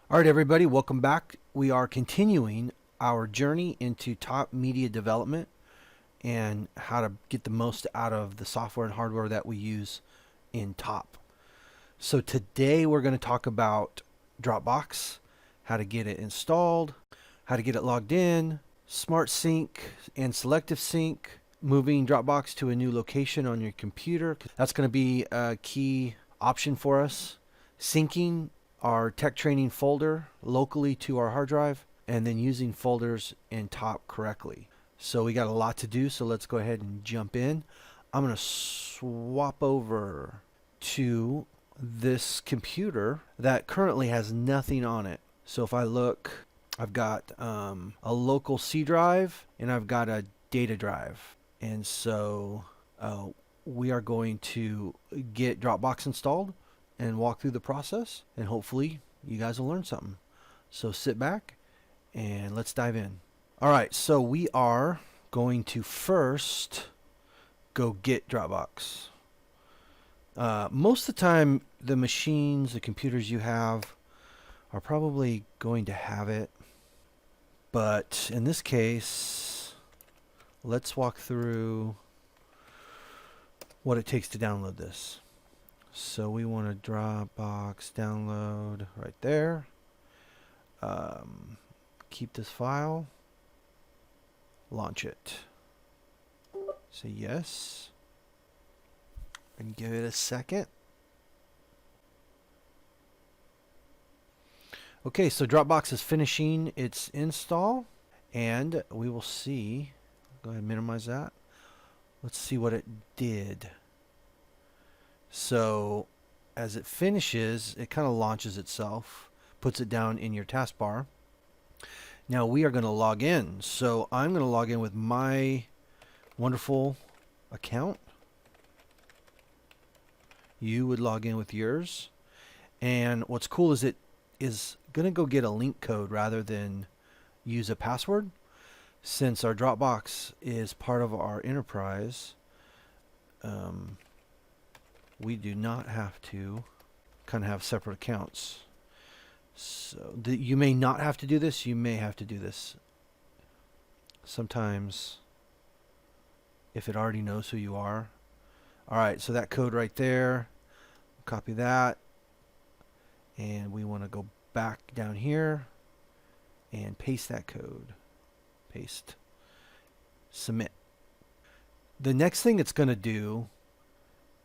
All right, everybody, welcome back. We are continuing our journey into top media development and how to get the most out of the software and hardware that we use in top. So today we're going to talk about Dropbox, how to get it installed, how to get it logged in, smart sync and selective sync, moving Dropbox to a new location on your computer. That's going to be a key option for us. Syncing our tech training folder locally to our hard drive, and then using folders in top correctly. So we got a lot to do, so let's go ahead and jump in. I'm going to swap over to this computer that currently has nothing on it. So if I look, I've got a local C drive and I've got a data drive. And so we are going to get Dropbox installed and walk through the process, and hopefully you guys will learn something. So sit back and let's dive in. All right, so we are going to first go get Dropbox. Most of the time, the machines, the computers you have are probably going to have it. But in this case, let's walk through what it takes to download this. So we want to Dropbox download right there. Keep this file. Launch it. Say yes. And give it a second. Okay, so Dropbox is finishing its install, and we will see. Go ahead and minimize that. Let's see what it did. So as it finishes, it kind of launches itself, puts it down in your taskbar. Now we are going to log in. So I'm going to log in with my wonderful account. You would log in with yours. And what's cool is it is going to go get a link code rather than use a password. Since our Dropbox is part of our enterprise, we do not have to kind of have separate accounts. So you may not have to do this. You may have to do this. Sometimes if it already knows who you are. All right, so that code right there, copy that. And we want to go back down here and paste that code. Paste. Submit. The next thing it's going to do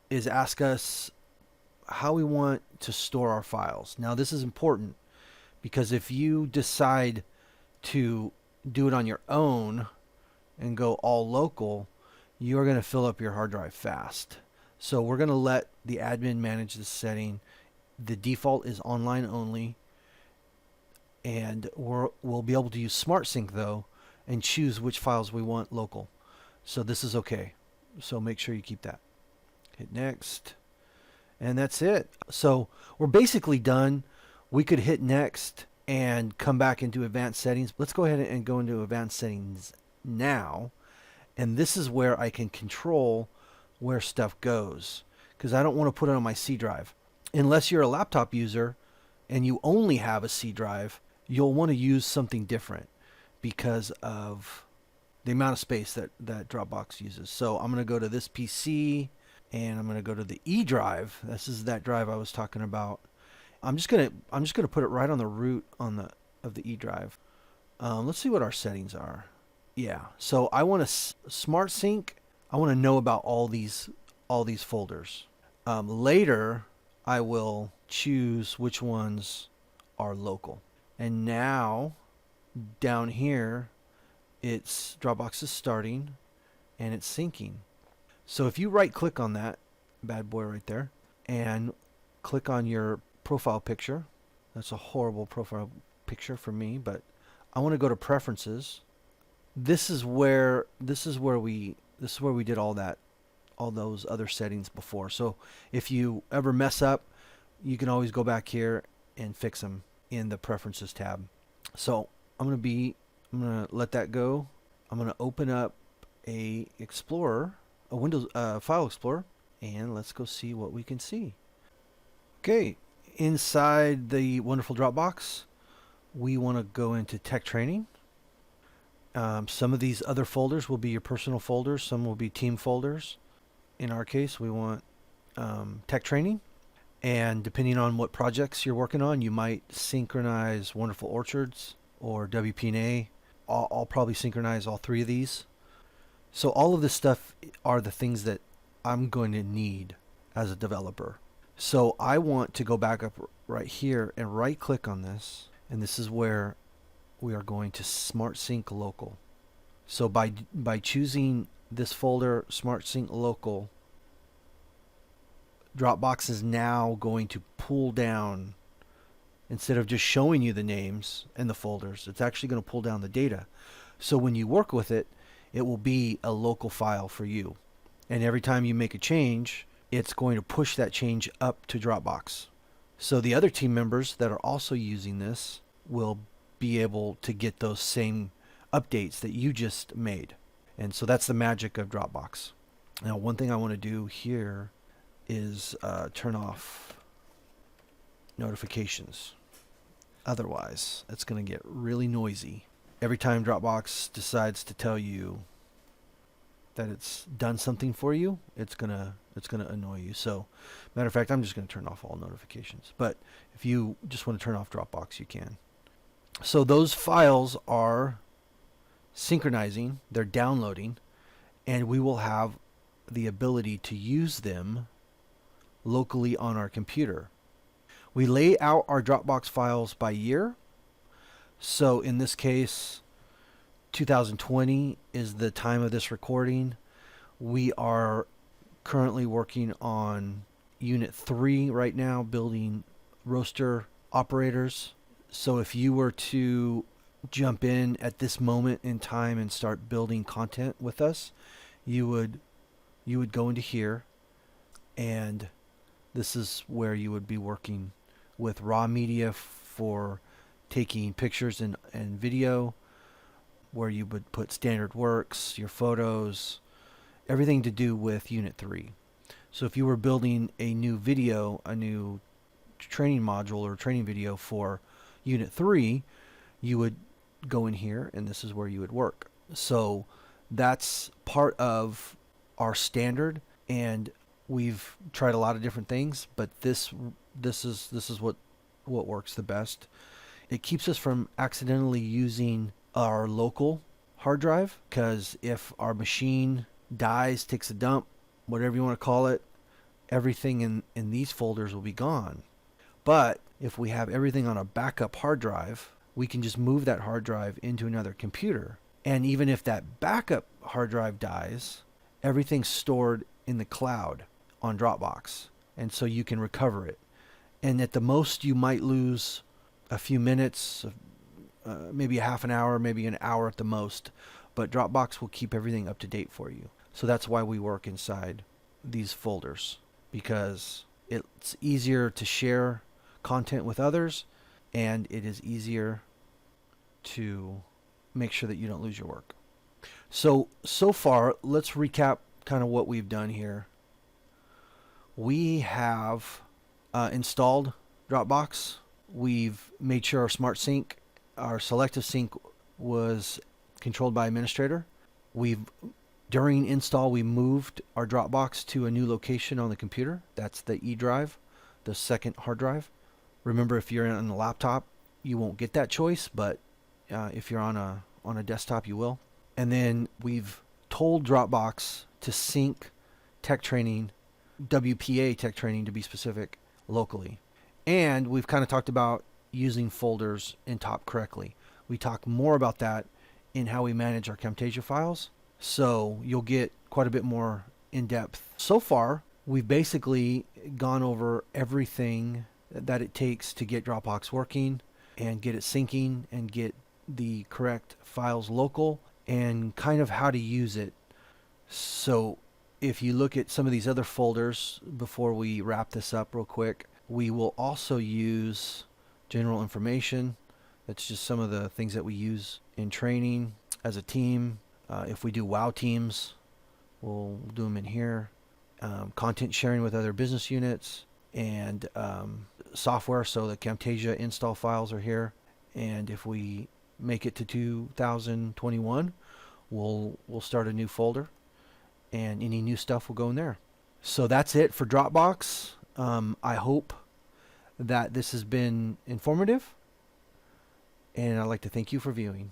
is ask us how we want to store our files. Now this is important because if you decide to do it on your own and go all local, you are going to fill up your hard drive fast. So we're going to let the admin manage this setting. The default is online only, and we'll be able to use Smart Sync though and choose which files we want local. So this is okay. So make sure you keep that. Hit next, and that's it. So we're basically done. We could hit next and come back into advanced settings. Let's go ahead and go into advanced settings now, and this is where I can control where stuff goes, because I don't want to put it on my C drive. Unless you're a laptop user and you only have a C drive, you'll want to use something different because of the amount of space that Dropbox uses. So I'm going to go to this PC, and I'm going to go to the E drive. This is that drive I was talking about. I'm just going to put it right on the root of the E drive. Let's see what our settings are. Yeah. So I want to smart sync. I want to know about all these folders. Later, I will choose which ones are local. And now, down here, it's Dropbox is starting, and it's syncing. So if you right click on that bad boy right there and click on your profile picture, that's a horrible profile picture for me, but I want to go to preferences. This is where we did all those other settings before. So if you ever mess up, you can always go back here and fix them in the preferences tab. So I'm going to let that go. I'm going to open up a Windows File Explorer, and let's go see what we can see. Okay, inside the wonderful Dropbox, we want to go into tech training. Some of these other folders will be your personal folders. Some will be team folders. In our case, we want tech training. And depending on what projects you're working on, you might synchronize Wonderful Orchards or WP&A. I'll probably synchronize all three of these. So all of this stuff are the things that I'm going to need as a developer. So I want to go back up right here and right click on this. And this is where we are going to Smart Sync Local. So by choosing this folder, Smart Sync Local, Dropbox is now going to pull down, instead of just showing you the names and the folders, it's actually going to pull down the data. So when you work with it, it will be a local file for you. And every time you make a change, it's going to push that change up to Dropbox. So the other team members that are also using this will be able to get those same updates that you just made. And so that's the magic of Dropbox. Now, one thing I want to do here is turn off notifications. Otherwise, it's going to get really noisy. Every time Dropbox decides to tell you that it's done something for you, it's gonna annoy you. So, matter of fact, I'm just going to turn off all notifications. But if you just want to turn off Dropbox, you can. So those files are synchronizing, they're downloading, and we will have the ability to use them locally on our computer. We lay out our Dropbox files by year. So in this case, 2020 is the time of this recording. We are currently working on Unit 3 right now, building roaster operators. So if you were to jump in at this moment in time and start building content with us, you would go into here, and this is where you would be working with raw media for taking pictures and video, where you would put standard works, your photos, everything to do with Unit 3. So if you were building a new video, a new training module or training video for Unit 3, you would go in here, and this is where you would work. So that's part of our standard, and we've tried a lot of different things, but this is what works the best. It keeps us from accidentally using our local hard drive, because if our machine dies, takes a dump, whatever you want to call it, everything in these folders will be gone. But if we have everything on a backup hard drive, we can just move that hard drive into another computer. And even if that backup hard drive dies, everything's stored in the cloud on Dropbox. And so you can recover it. And at the most, you might lose a few minutes, maybe a half an hour, maybe an hour at the most. But Dropbox will keep everything up to date for you. So that's why we work inside these folders, because it's easier to share content with others, and it is easier to make sure that you don't lose your work. So far, let's recap kind of what we've done here. We have installed Dropbox. We've made sure our Smart Sync, our selective sync, was controlled by administrator. During install, we moved our Dropbox to a new location on the computer. That's the E drive, the second hard drive. Remember, if you're on a laptop, you won't get that choice, but if you're on a desktop, you will. And then we've told Dropbox to sync tech training, WPA tech training to be specific, locally. And we've kind of talked about using folders in top correctly. We talk more about that in how we manage our Camtasia files. So you'll get quite a bit more in depth. So far, we've basically gone over everything that it takes to get Dropbox working and get it syncing and get the correct files local, and kind of how to use it. So if you look at some of these other folders before we wrap this up real quick, we will also use general information. That's just some of the things that we use in training as a team. If we do WOW teams, we'll do them in here. Content sharing with other business units, and software, so the Camtasia install files are here. And if we make it to 2021, we'll start a new folder, and any new stuff will go in there. So that's it for Dropbox. I hope that this has been informative, and I'd like to thank you for viewing.